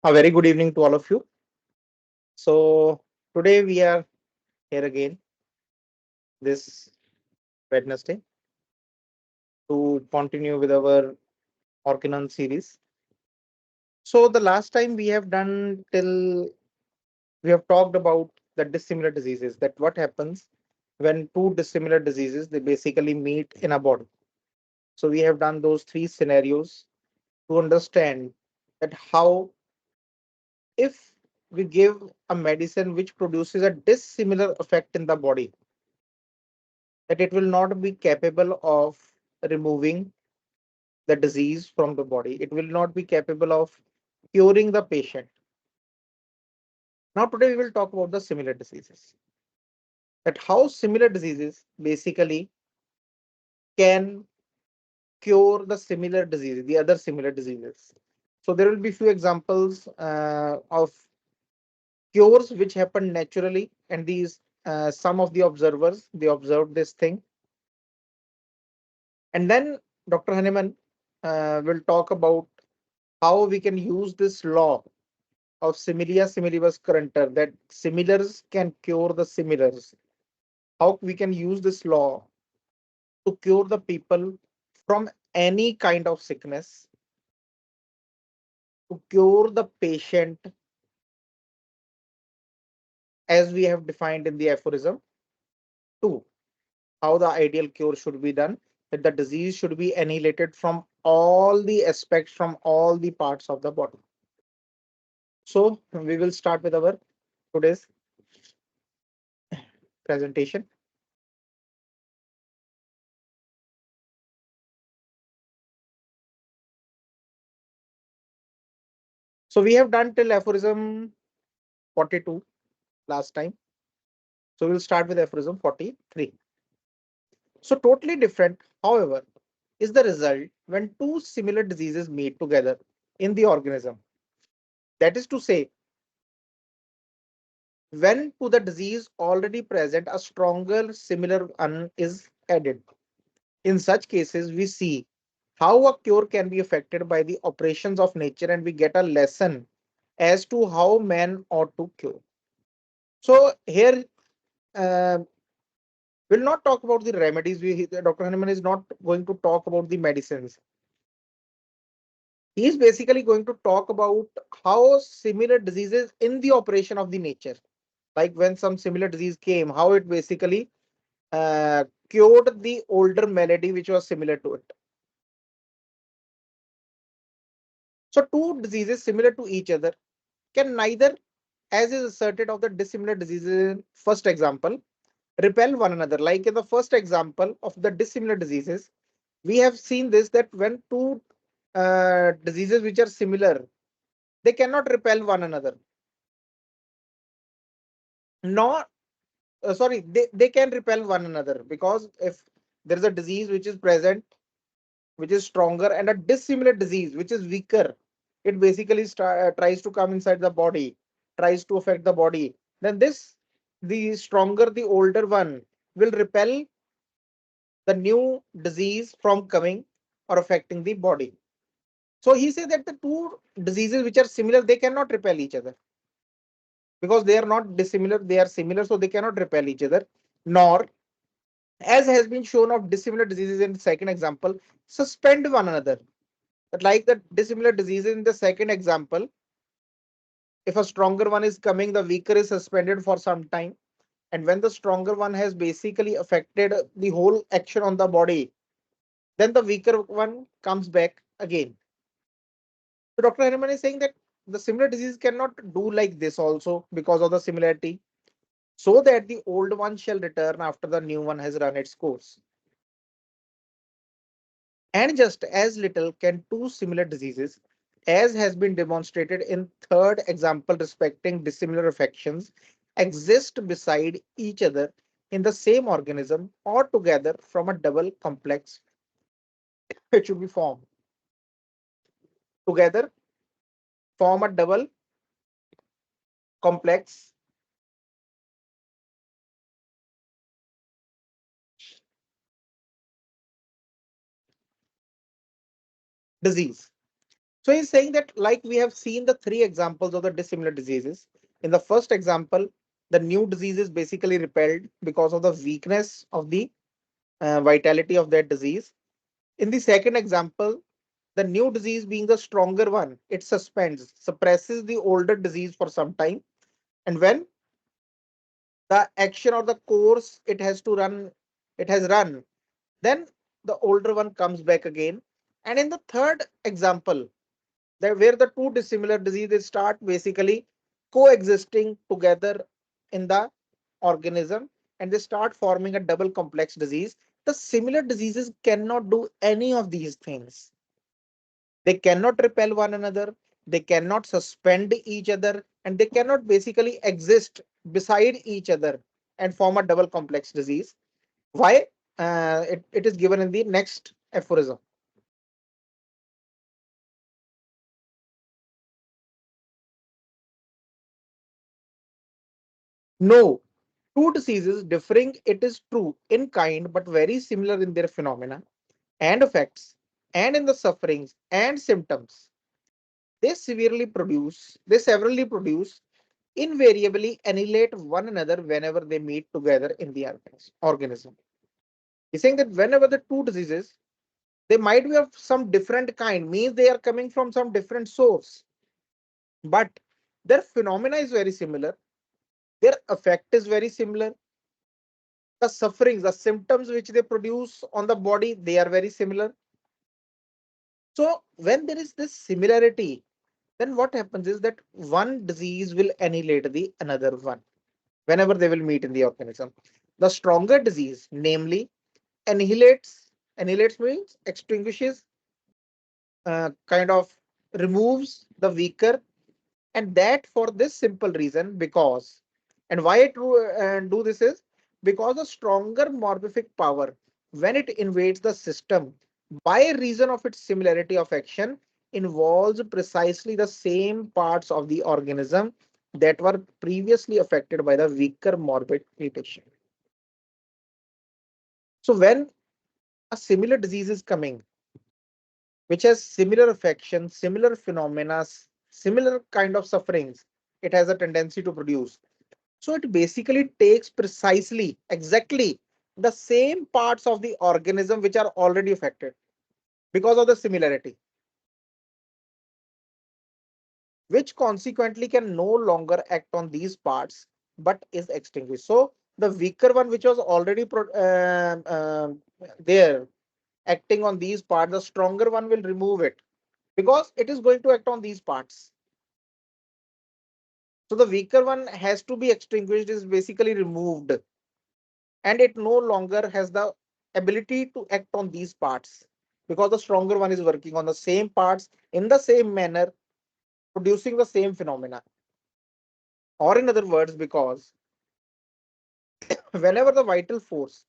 A very good evening to all of you. So, today we are here again this Wednesday to continue with our Organon series. So, the last time we have done till we have talked about the dissimilar diseases, that what happens when two dissimilar diseases they basically meet in a body. So, we have done those three scenarios to understand that how if we give a medicine which produces a dissimilar effect in the body, that it will not be capable of removing the disease from the body. It will not be capable of curing the patient. Now, today we will talk about the similar diseases. That how similar diseases basically can cure the similar disease, the other similar diseases. So there will be few examples of cures which happen naturally, and these some of the observers they observed this thing, and then Dr. Hahnemann will talk about how we can use this law of similia similibus currenter, that similars can cure the similars. How we can use this law to cure the people from any kind of sickness, to cure the patient as we have defined in the aphorism. Two, how the ideal cure should be done, that the disease should be annihilated from all the aspects, from all the parts of the body. So we will start with our today's presentation. So we have done till aphorism 42 last time. So we'll start with aphorism 43. So totally different, however, is the result when two similar diseases meet together in the organism. That is to say, when to the disease already present, a stronger similar one is added. In such cases, we see how a cure can be affected by the operations of nature, and we get a lesson as to how man ought to cure. So here, uh, we'll not talk about the remedies. Dr. Hahnemann is not going to talk about the medicines. He is basically going to talk about how similar diseases in the operation of the nature, like when some similar disease came, how it basically cured the older malady which was similar to it. So two diseases similar to each other can neither, as is asserted of the dissimilar diseases in first example, repel one another. Like in the first example of the dissimilar diseases, we have seen this, that when two diseases which are similar, they cannot repel one another. Nor, sorry, they can repel one another, because if there is a disease which is present, which is stronger, and a dissimilar disease which is weaker, it basically tries to come inside the body, tries to affect the body, then this, the stronger, the older one, will repel the new disease from coming or affecting the body. So he said that the two diseases which are similar, they cannot repel each other, because they are not dissimilar, they are similar, so they cannot repel each other. Nor, as has been shown of dissimilar diseases in the second example, suspend one another. But like the dissimilar diseases in the second example, if a stronger one is coming, the weaker is suspended for some time. And when the stronger one has basically affected the whole action on the body, then the weaker one comes back again. So Dr. Herman is saying that the similar disease cannot do like this also, because of the similarity, so that the old one shall return after the new one has run its course. And just as little can two similar diseases, as has been demonstrated in third example respecting dissimilar affections, exist beside each other in the same organism, or together from a double complex which should be formed. Together form a double complex disease. So he's saying that, like we have seen the three examples of the dissimilar diseases. In the first example, the new disease is basically repelled because of the weakness of the vitality of that disease. In the second example, the new disease being the stronger one, it suspends, suppresses the older disease for some time. And when the action or the course it has run, then the older one comes back again. And in the third example, where the two dissimilar diseases start basically coexisting together in the organism, and they start forming a double complex disease. The similar diseases cannot do any of these things. They cannot repel one another, they cannot suspend each other, and they cannot basically exist beside each other and form a double complex disease. Why? It is given in the next aphorism. No, two diseases differing, it is true, in kind, but very similar in their phenomena and effects, and in the sufferings and symptoms. They severally produce, invariably annihilate one another whenever they meet together in the organism. He's saying that whenever the two diseases, they might be of some different kind, means they are coming from some different source, but their phenomena is very similar, their effect is very similar, the sufferings, the symptoms which they produce on the body, they are very similar. So when there is this similarity, then what happens is that one disease will annihilate the another one whenever they will meet in the organism. The stronger disease, namely, annihilates means extinguishes, kind of removes the weaker, and that for this simple reason, because, and why it do this is because the stronger morphic power, when it invades the system, by reason of its similarity of action, involves precisely the same parts of the organism that were previously affected by the weaker morbid mutation. So when a similar disease is coming, which has similar affections, similar phenomena, similar kind of sufferings, it has a tendency to produce. So it basically takes precisely, exactly the same parts of the organism which are already affected because of the similarity, which consequently can no longer act on these parts but is extinguished. So the weaker one, which was already there acting on these parts, the stronger one will remove it because it is going to act on these parts. So the weaker one has to be extinguished, is basically removed, and it no longer has the ability to act on these parts because the stronger one is working on the same parts in the same manner, producing the same phenomena. Or in other words, because whenever the vital force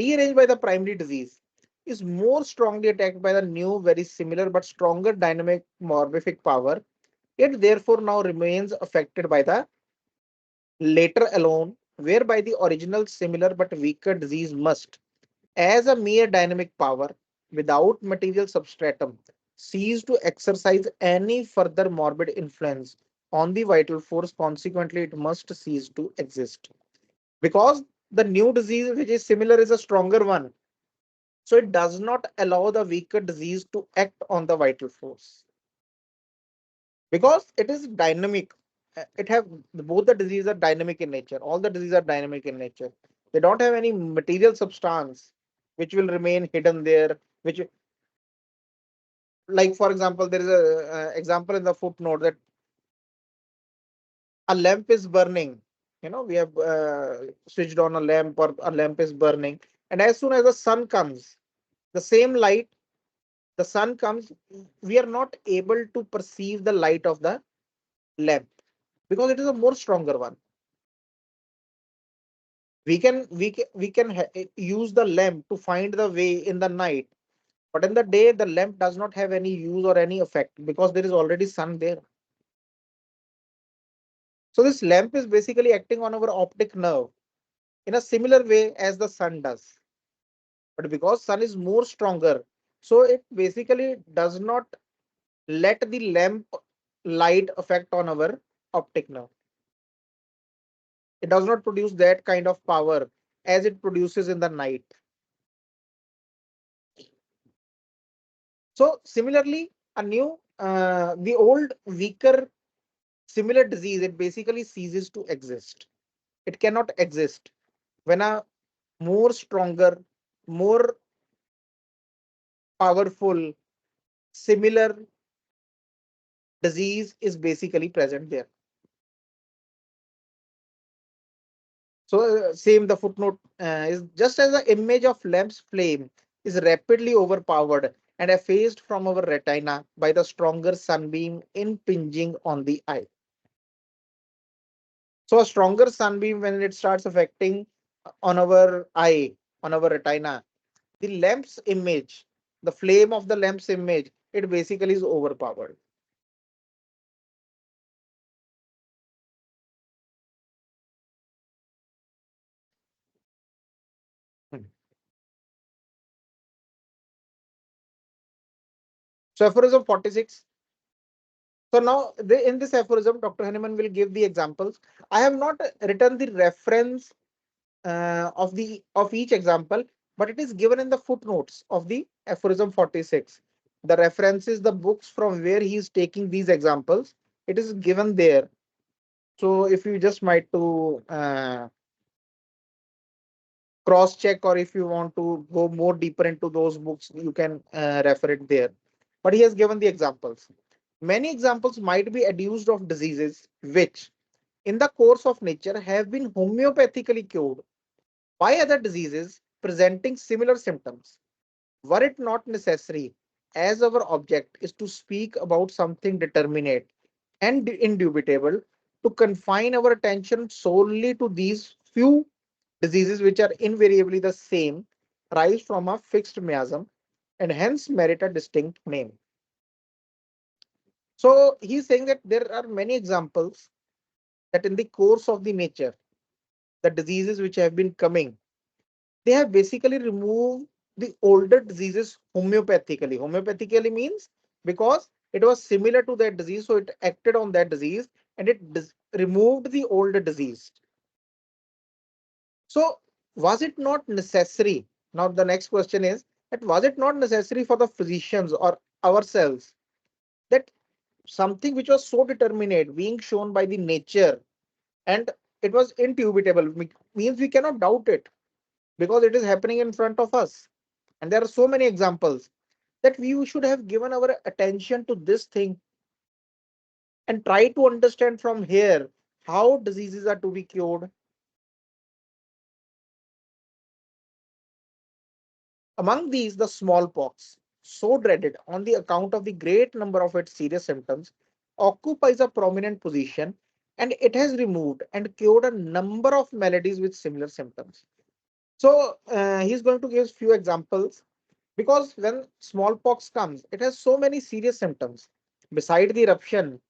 rearranged by the primary disease is more strongly attacked by the new, very similar but stronger dynamic morphic power, it therefore now remains affected by the later alone, whereby the original similar but weaker disease must, as a mere dynamic power without material substratum, cease to exercise any further morbid influence on the vital force. Consequently, it must cease to exist. Because the new disease, which is similar, is a stronger one. So it does not allow the weaker disease to act on the vital force. Because it is dynamic. It have both the diseases are dynamic in nature. All the diseases are dynamic in nature. They don't have any material substance which will remain hidden there, which, like for example, there is a example in the footnote that a lamp is burning. We have switched on a lamp, or a lamp is burning, and as soon as the sun comes, the same light, the sun comes, we are not able to perceive the light of the lamp because it is a more stronger one. We can use the lamp to find the way in the night, but in the day the lamp does not have any use or any effect because there is already sun there. So this lamp is basically acting on our optic nerve in a similar way as the sun does. But because sun is more stronger, so it basically does not let the lamp light affect on our optic nerve. It does not produce that kind of power as it produces in the night. So similarly, the old, weaker, similar disease, it basically ceases to exist. It cannot exist when a more stronger, more powerful, similar disease is basically present there. So same the footnote is just as the image of lamp's flame is rapidly overpowered and effaced from our retina by the stronger sunbeam impinging on the eye. So a stronger sunbeam, when it starts affecting on our eye, on our retina, the lamp's image, the flame of the lamp's image, it basically is overpowered. Hmm. So aphorism 46. So now in this aphorism, Dr. Henneman will give the examples. I have not written the reference of each example, but it is given in the footnotes of the aphorism 46. The references, the books from where he is taking these examples, it is given there. So if you just might to cross check, or if you want to go more deeper into those books, you can refer it there. But he has given the examples. Many examples might be adduced of diseases which, in the course of nature, have been homeopathically cured by other diseases presenting similar symptoms. Were it not necessary, as our object is to speak about something determinate and indubitable, to confine our attention solely to these few diseases which are invariably the same, rise from a fixed miasm, and hence merit a distinct name. So he's saying that there are many examples that in the course of the nature, the diseases which have been coming, they have basically removed the older diseases homeopathically. Homeopathically means because it was similar to that disease, so it acted on that disease and it removed the older disease. So was it not necessary? Now the next question is that was it not necessary for the physicians or ourselves that something which was so determinate being shown by the nature and it was indubitable, means we cannot doubt it because it is happening in front of us. And there are so many examples that we should have given our attention to this thing and try to understand from here how diseases are to be cured. Among these, the smallpox, so dreaded on the account of the great number of its serious symptoms, occupies a prominent position, and it has removed and cured a number of maladies with similar symptoms. So he's going to give few examples because when smallpox comes, it has so many serious symptoms. Beside the eruption,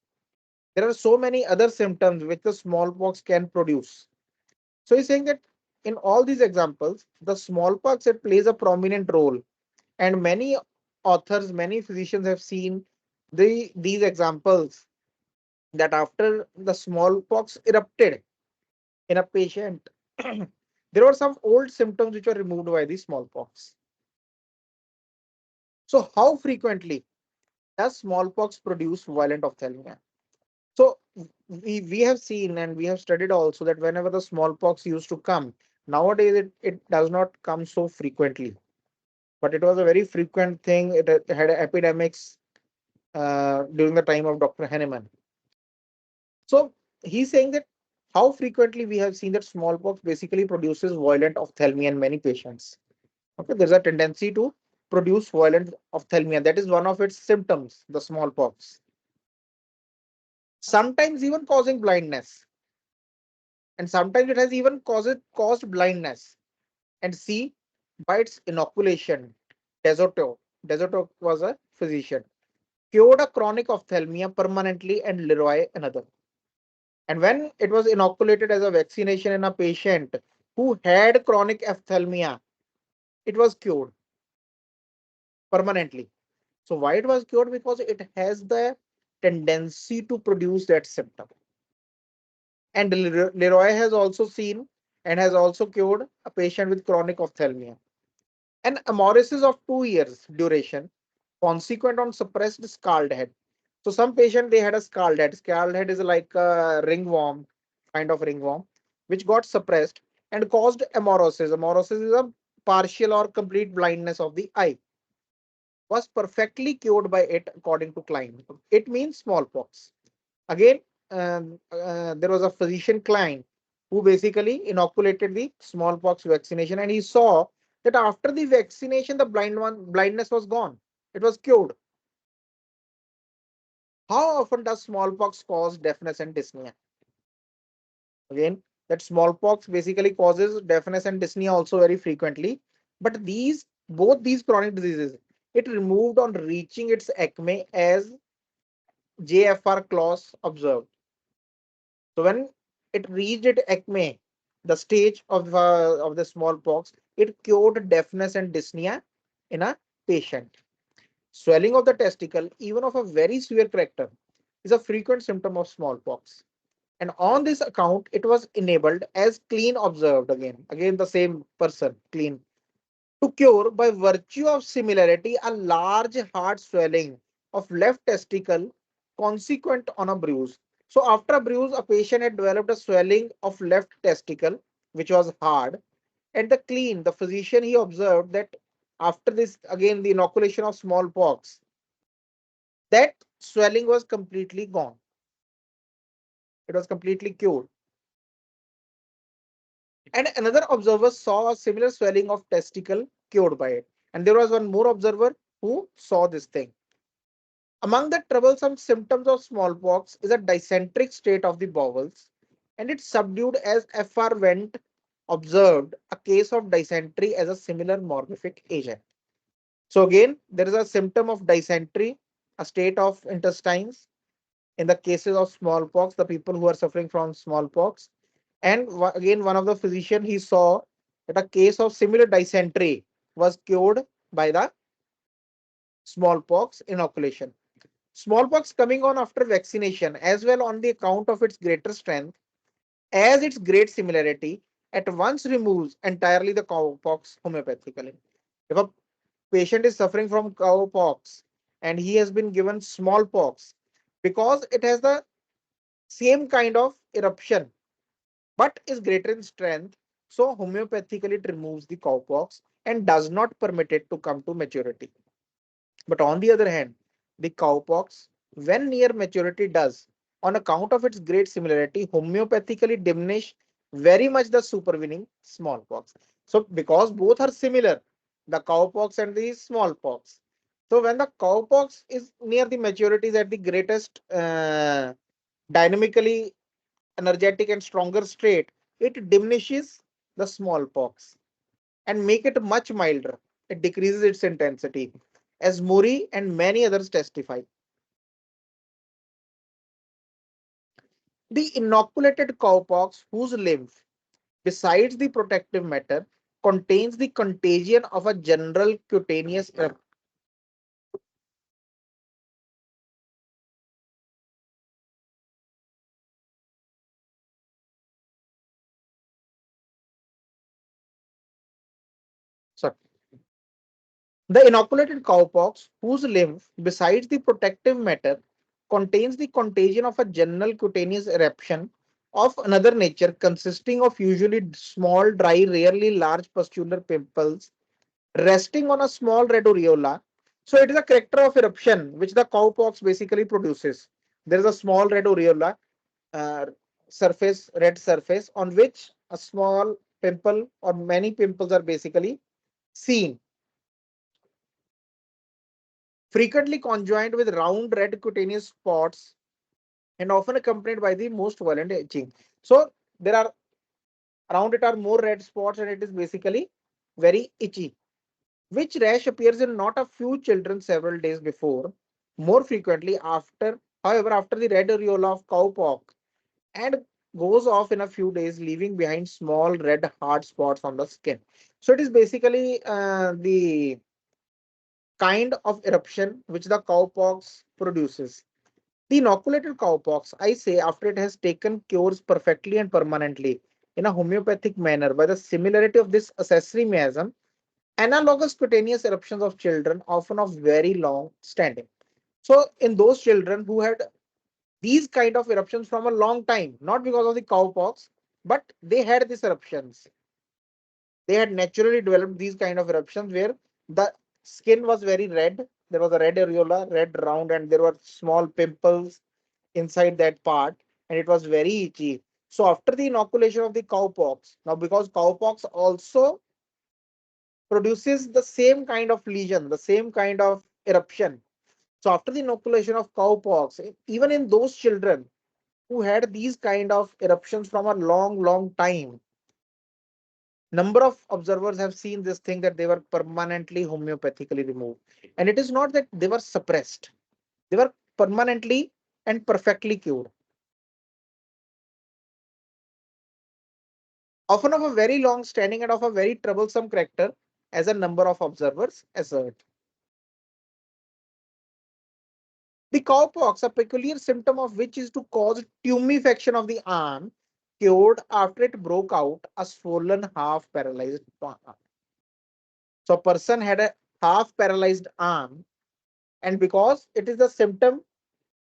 there are so many other symptoms which the smallpox can produce. So he's saying that in all these examples, the smallpox, it plays a prominent role, and many authors, many physicians have seen these examples that after the smallpox erupted in a patient, there were some old symptoms which were removed by the smallpox. So how frequently does smallpox produce violent ophthalmia? So we have seen and we have studied also that whenever the smallpox used to come, nowadays it does not come so frequently. But it was a very frequent thing. It had epidemics during the time of Dr. Henneman. So he's saying that how frequently we have seen that smallpox basically produces violent ophthalmia in many patients. Okay, there's a tendency to produce violent ophthalmia. That is one of its symptoms, the smallpox. Sometimes even causing blindness, and sometimes it has even caused blindness. And C, by its inoculation, Desoto was a physician, cured a chronic ophthalmia permanently and Leroy another. And when it was inoculated as a vaccination in a patient who had chronic ophthalmia, it was cured permanently. So why it was cured? Because it has the tendency to produce that symptom. And Leroy has also seen and has also cured a patient with chronic ophthalmia. An hemolysis of 2 years duration, consequent on suppressed scald head. So some patient they had a scald head. Scald head is like a ringworm, kind of ringworm, which got suppressed and caused amaurosis. Amaurosis is a partial or complete blindness of the eye. Was perfectly cured by it according to Klein. It means smallpox. Again, there was a physician Klein who basically inoculated the smallpox vaccination, and he saw that after the vaccination, the blindness was gone. It was cured. How often does smallpox cause deafness and dyspnea? Again, that smallpox basically causes deafness and dyspnea also very frequently. But both these chronic diseases, it removed on reaching its acme as JFR clause observed. So when it reached its acme, the stage of the smallpox, it cured deafness and dyspnea in a patient. Swelling of the testicle, even of a very severe character, is a frequent symptom of smallpox. And on this account, it was enabled as clean observed again the same person, clean, to cure by virtue of similarity a large hard swelling of left testicle consequent on a bruise. So after a bruise, a patient had developed a swelling of left testicle, which was hard. And the physician, he observed that after this, again, the inoculation of smallpox, that swelling was completely gone. It was completely cured. And another observer saw a similar swelling of testicle cured by it. And there was one more observer who saw this thing. Among the troublesome symptoms of smallpox is a dysenteric state of the bowels, and it's subdued as FR Wendt observed a case of dysentery as a similar morbific agent. So again, there is a symptom of dysentery, a state of intestines in the cases of smallpox, the people who are suffering from smallpox. And again, one of the physician he saw that a case of similar dysentery was cured by the smallpox inoculation. Smallpox coming on after vaccination as well on the account of its greater strength as its great similarity at once removes entirely the cowpox homeopathically. If a patient is suffering from cowpox and he has been given smallpox because it has the same kind of eruption but is greater in strength, so homeopathically it removes the cowpox and does not permit it to come to maturity. But on the other hand, the cowpox, when near maturity, does, on account of its great similarity, homeopathically diminish very much the supervening smallpox. So, because both are similar, the cowpox and the smallpox. So, when the cowpox is near the maturity, is at the greatest dynamically energetic and stronger state, it diminishes the smallpox and make it much milder. It decreases its intensity, as Murray and many others testify. The inoculated cowpox, whose lymph, besides the protective matter, contains the contagion of a general cutaneous sorry. The inoculated cowpox, whose lymph, besides the protective matter, contains the contagion of a general cutaneous eruption of another nature, consisting of usually small, dry, rarely large pustular pimples resting on a small red aureola. So it is a character of eruption which the cowpox basically produces. There is a small red aureola uh, surface, red surface on which a small pimple or many pimples are basically seen, frequently conjoined with round red cutaneous spots and often accompanied by the most violent itching. So there are around it are more red spots and it is basically very itchy, which rash appears in not a few children several days before, more frequently after, however, after the red areola of cowpox and goes off in a few days, leaving behind small red hard spots on the skin. So it is basically the kind of eruption which the cowpox produces. The inoculated cowpox, I say, after it has taken cures perfectly and permanently in a homeopathic manner by the similarity of this accessory mechanism, analogous cutaneous eruptions of children, often of very long standing. So, in those children who had these kind of eruptions from a long time, not because of the cowpox, but they had these eruptions. They had naturally developed these kind of eruptions where the skin was very red. There was a red areola, red round, and there were small pimples inside that part, and it was very itchy. So after the inoculation of the cowpox, now because cowpox also produces the same kind of lesion, the same kind of eruption. So after the inoculation of cowpox, even in those children who had these kind of eruptions from a long, long time, number of observers have seen this thing that they were permanently homeopathically removed. And it is not that they were suppressed, they were permanently and perfectly cured. Often of a very long standing and of a very troublesome character, as a number of observers assert. The cowpox, a peculiar symptom of which is to cause tumefaction of the arm, cured after it broke out a swollen, half paralyzed arm. So, a person had a half paralyzed arm, and because it is the symptom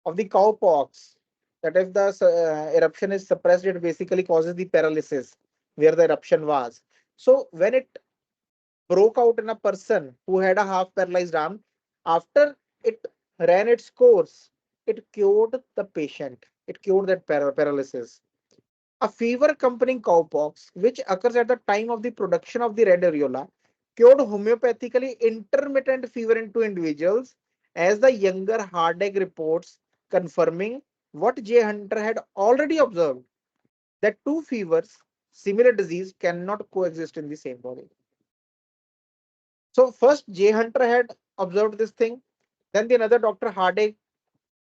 of the cowpox, that if the eruption is suppressed, it basically causes the paralysis where the eruption was. So, when it broke out in a person who had a half paralyzed arm, after it ran its course, it cured the patient. It cured that paralysis. A fever accompanying cowpox, which occurs at the time of the production of the red areola, cured homeopathically intermittent fever in two individuals, as the younger Hardegg reports, confirming what J. Hunter had already observed, that two fevers, similar disease, cannot coexist in the same body. So first J. Hunter had observed this thing. Then the another Dr. Hardegg,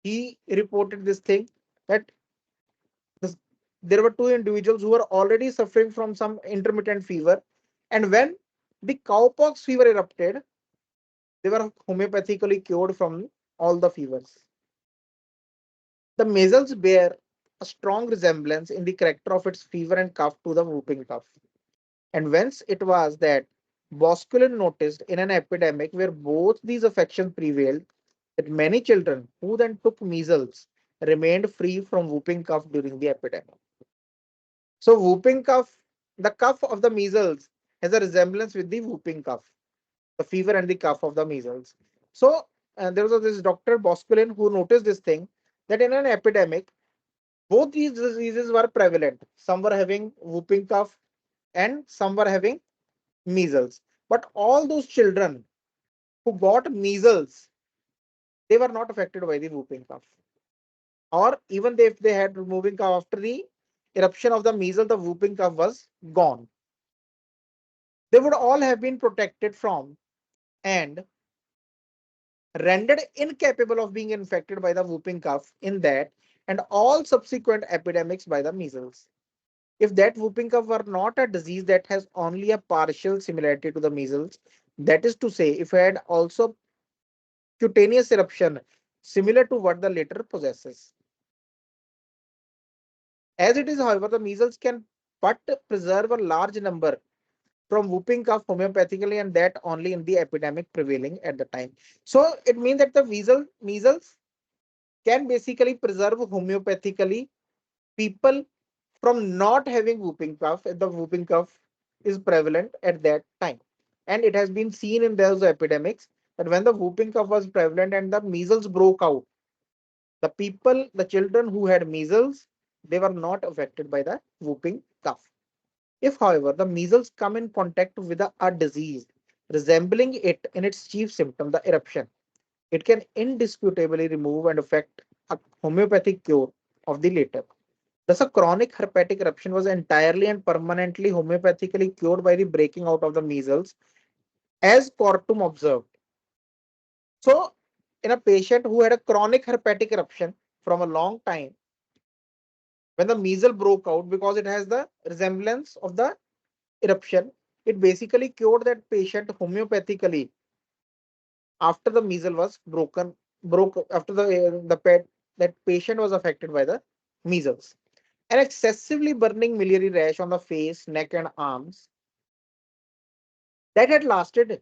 he reported this thing that this, there were two individuals who were already suffering from some intermittent fever. And when the cowpox fever erupted, they were homeopathically cured from all the fevers. The measles bear a strong resemblance in the character of its fever and cough to the whooping cough. And whence it was that Boscawen noticed in an epidemic where both these affections prevailed that many children who then took measles remained free from whooping cough during the epidemic. So, whooping cough, the cough of the measles has a resemblance with the whooping cough, the fever and the cough of the measles. So, there was this Dr. Boscawen who noticed this thing that in an epidemic, both these diseases were prevalent. Some were having whooping cough and some were having measles. But all those children who got measles, they were not affected by the whooping cough. Or even if they had whooping cough after the eruption of the measles, the whooping cough was gone. They would all have been protected from and rendered incapable of being infected by the whooping cough in that and all subsequent epidemics by the measles. If that whooping cough were not a disease that has only a partial similarity to the measles, that is to say, if it had also cutaneous eruption similar to what the latter possesses. As it is, however, the measles can but preserve a large number from whooping cough homeopathically, and that only in the epidemic prevailing at the time. So it means that the measles can basically preserve homeopathically people from not having whooping cough if the whooping cough is prevalent at that time. And it has been seen in those epidemics that when the whooping cough was prevalent and the measles broke out, the children who had measles, they were not affected by the whooping cough. If, however, the measles come in contact with a disease resembling it in its chief symptom, the eruption, it can indisputably remove and affect a homeopathic cure of the latter. Thus, a chronic herpetic eruption was entirely and permanently homeopathically cured by the breaking out of the measles, as Cortum observed. So, in a patient who had a chronic herpetic eruption from a long time, when the measles broke out, because it has the resemblance of the eruption, it basically cured that patient homeopathically after the measles was broke after the pet that patient was affected by the measles. An excessively burning miliary rash on the face, neck, and arms that had lasted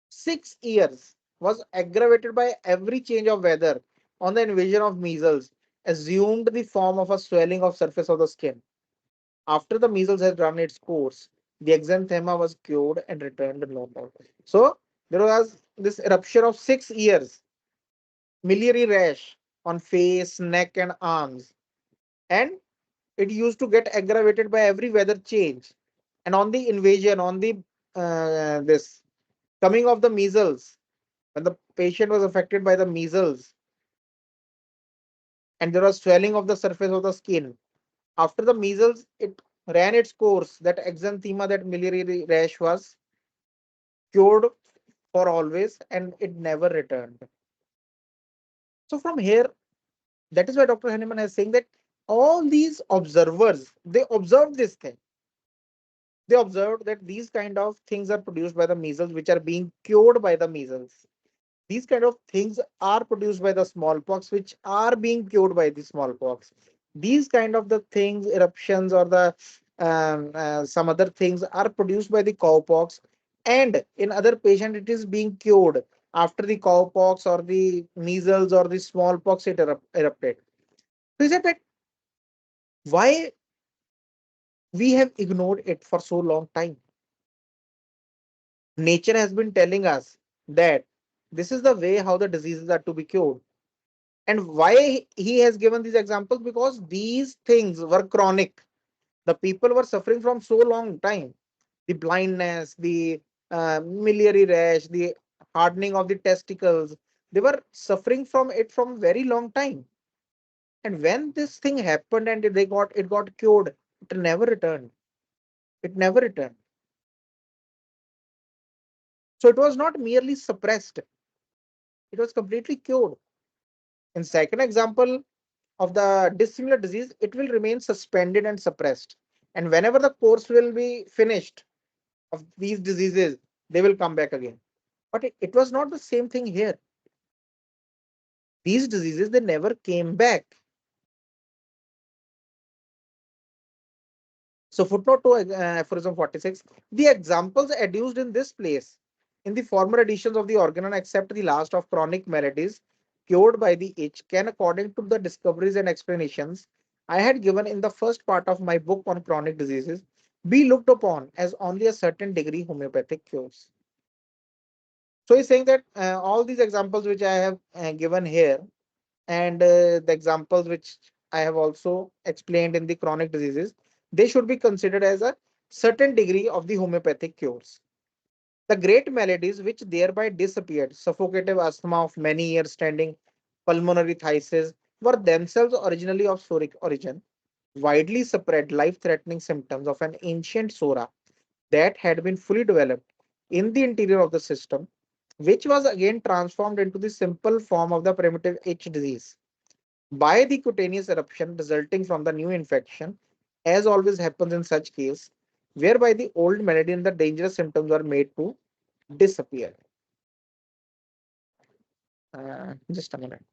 6 years was aggravated by every change of weather on the invasion of measles, assumed the form of a swelling of surface of the skin. After the measles had run its course, the exanthema was cured and returned to normal. So there was this eruption of 6 years, miliary rash on face, neck, and arms, and it used to get aggravated by every weather change. And on the invasion, on the this coming of the measles, when the patient was affected by the measles, and there was swelling of the surface of the skin. After the measles, it ran its course. That exanthema, that miliary rash was cured for always and it never returned. So from here, that is why Dr. Henneman is saying that all these observers, they observed this thing. They observed that these kind of things are produced by the measles, which are being cured by the measles. These kind of things are produced by the smallpox, which are being cured by the smallpox. These kind of the things, eruptions or the some other things are produced by the cowpox, and in other patient it is being cured after the cowpox or the measles or the smallpox it erupted. So is it that why we have ignored it for so long time? Nature has been telling us that this is the way how the diseases are to be cured. And why he has given these examples? Because these things were chronic. The people were suffering from so long time. The blindness, the miliary rash, the hardening of the testicles. They were suffering from it from very long time. And when this thing happened and it got cured, it never returned. It never returned. So it was not merely suppressed. It was completely cured. In second example, of the dissimilar disease, it will remain suspended and suppressed. And whenever the course will be finished of these diseases, they will come back again. But it was not the same thing here. These diseases, they never came back. So footnote to aphorism 46, the examples adduced in this place in the former editions of the organon, except the last of chronic maladies cured by the itch, can, according to the discoveries and explanations I had given in the first part of my book on chronic diseases, be looked upon as only a certain degree homeopathic cures. So he's saying that all these examples which I have given here and the examples which I have also explained in the chronic diseases, they should be considered as a certain degree of the homeopathic cures. The great maladies which thereby disappeared, suffocative asthma of many years standing, pulmonary phthisis, were themselves originally of psoric origin, widely spread life-threatening symptoms of an ancient sora that had been fully developed in the interior of the system, which was again transformed into the simple form of the primitive itch disease by the cutaneous eruption resulting from the new infection, as always happens in such case, whereby the old malady and the dangerous symptoms are made to disappear. Just a minute.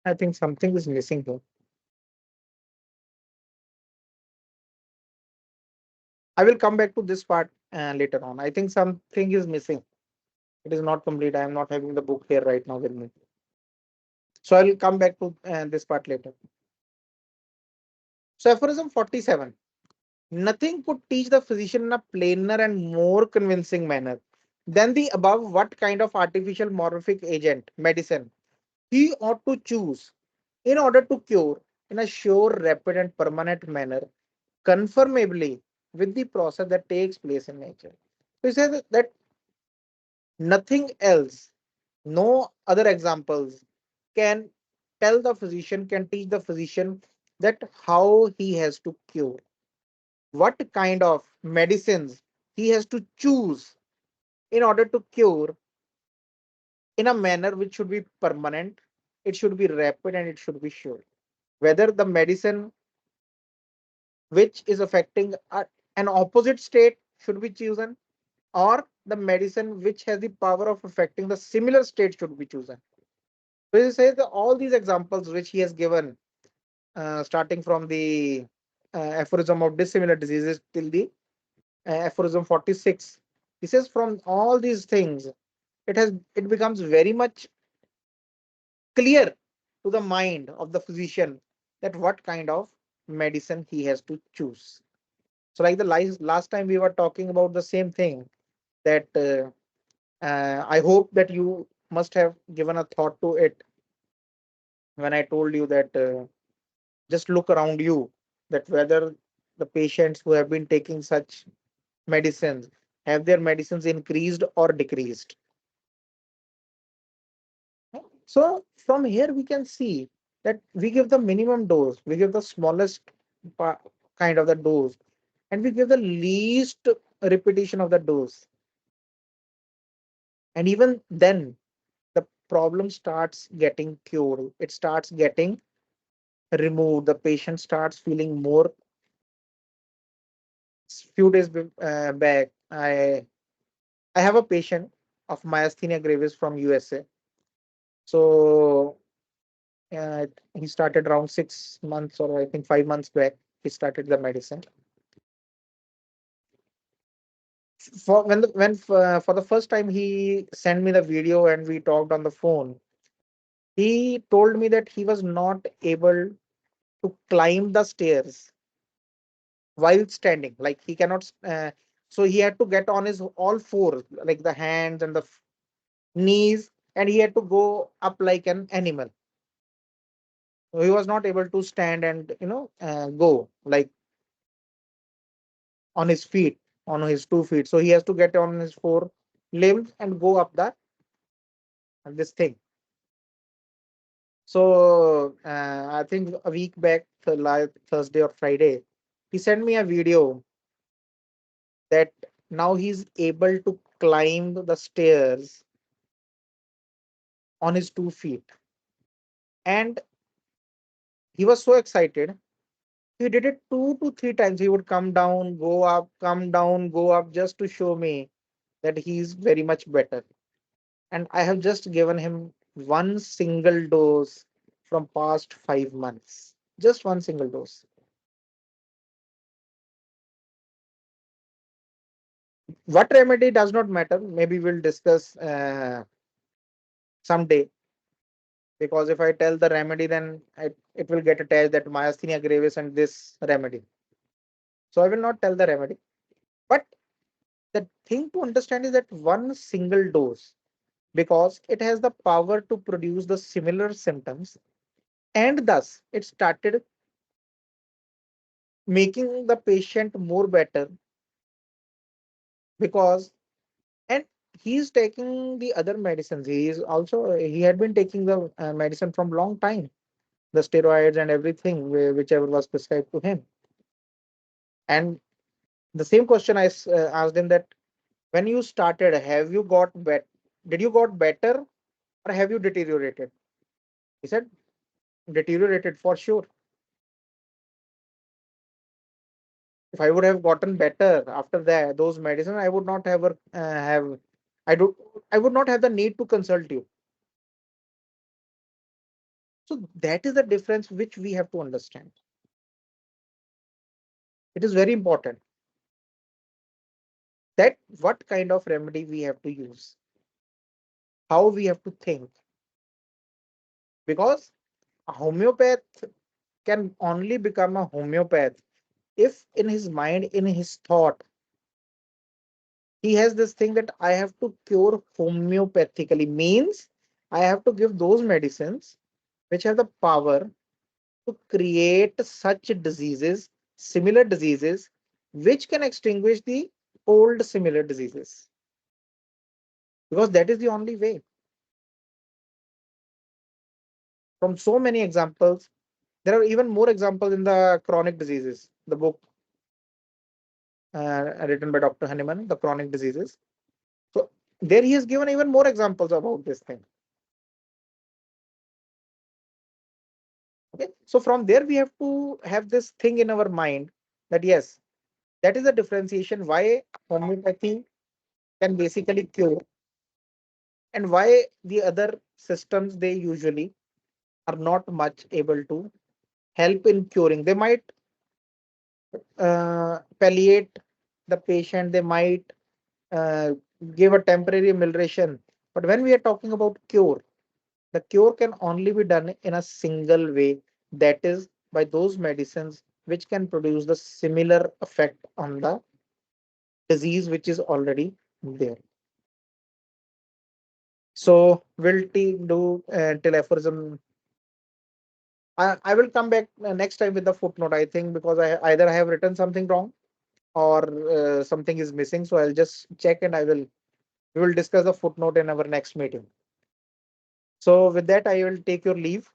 I think something is missing here. I will come back to this part later on. I think something is missing. It is not complete. I am not having the book here right now with me. So I will come back to this part later. So aphorism 47. Nothing could teach the physician in a plainer and more convincing manner than the above what kind of artificial morphic agent, medicine, he ought to choose in order to cure in a sure, rapid, and permanent manner, conformably with the process that takes place in nature. So he says that nothing else, no other examples can tell the physician, can teach the physician that how he has to cure, what kind of medicines he has to choose in order to cure in a manner which should be permanent, it should be rapid, and it should be sure. Whether the medicine which is affecting an opposite state should be chosen, or the medicine which has the power of affecting the similar state should be chosen. So he says that all these examples which he has given, starting from the aphorism of dissimilar diseases till the aphorism 46, he says from all these things, it becomes very much clear to the mind of the physician that what kind of medicine he has to choose. So, like the last time we were talking about the same thing, that I hope that you must have given a thought to it when I told you that just look around you, that whether the patients who have been taking such medicines, have their medicines increased or decreased. So from here we can see that we give the minimum dose, we give the smallest kind of the dose, and we give the least repetition of the dose. And even then, the problem starts getting cured. It starts getting removed. The patient starts feeling more. Few days back, I have a patient of myasthenia gravis from USA. So he started around 6 months, or I think 5 months back. He started the medicine. For the first time he sent me the video and we talked on the phone. He told me that he was not able to climb the stairs while standing. Like he cannot. So he had to get on his all fours, like the hands and the knees, and he had to go up like an animal. So he was not able to stand and go like on his feet, on his 2 feet. So he has to get on his four limbs and go up the this thing. So I think a week back, Thursday or Friday, he sent me a video that now he's able to climb the stairs on his 2 feet. And he was so excited. He did it 2 to 3 times. He would come down, go up, come down, go up, just to show me that he's very much better. And I have just given him one single dose from past 5 months. Just one single dose. What remedy does not matter. Maybe we'll discuss someday, because if I tell the remedy, then it will get attached that myasthenia gravis and this remedy. So I will not tell the remedy. But the thing to understand is that one single dose, because it has the power to produce the similar symptoms, and thus it started making the patient more better, because and he's taking the other medicines. He had been taking the medicine from long time, the steroids and everything, whichever was prescribed to him. And the same question asked him, that when you started, have you got did you got better, or have you deteriorated? He said deteriorated for sure. If I would have gotten better after that those medicine, I would not have I do I would not have the need to consult you. So that is the difference which we have to understand. It is very important that what kind of remedy we have to use, how we have to think, because a homeopath can only become a homeopath if in his mind, in his thought, he has this thing that I have to cure homeopathically, means I have to give those medicines which have the power to create such diseases, similar diseases, which can extinguish the old similar diseases, because that is the only way. From so many examples, there are even more examples in the chronic diseases, the book written by Dr. Hanneman, the chronic diseases. So there he has given even more examples about this thing. Okay, so from there we have to have this thing in our mind that yes, that is the differentiation why homeopathy can basically cure, and why the other systems they usually are not much able to help in curing. They might palliate the patient, they might uh, give a temporary amelioration, but when we are talking about cure, the cure can only be done in a single way, that is by those medicines which can produce the similar effect on the disease which is already there. So we'll do till aphorism. I will come back next time with the footnote, I think, because either I have written something wrong or something is missing. So I'll just check and we will discuss the footnote in our next meeting. So with that, I will take your leave.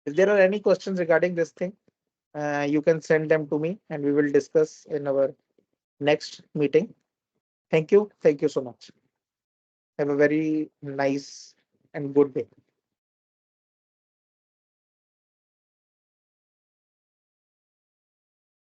If there are any questions regarding this thing, you can send them to me and we will discuss in our next meeting. Thank you. Thank you so much. Have a very nice and good day.